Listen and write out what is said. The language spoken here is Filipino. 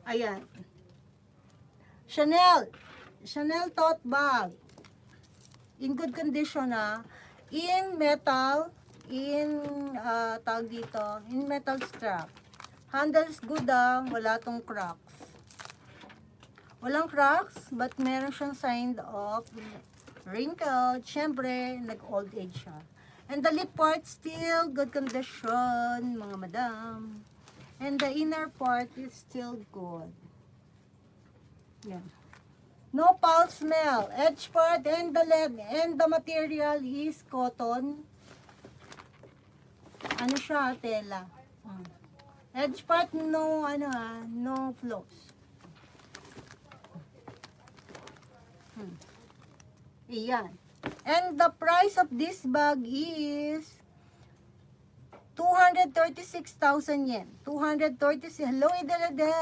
Ayan. Chanel tote bag. In good condition in metal, tawag dito, in metal strap. Handles good wala tong cracks. Walang cracks, but meron siyang sign of wrinkle. Siyempre, nag-old age siya. And the lip part still good condition, mga madam. And the inner part is still good. Yan. No foul smell. Edge part and the material is cotton. Ano siya, tela. Edge part, no, no flows. Iyan. And the price of this bag is 236,000 yen. 236. Hello, Idel.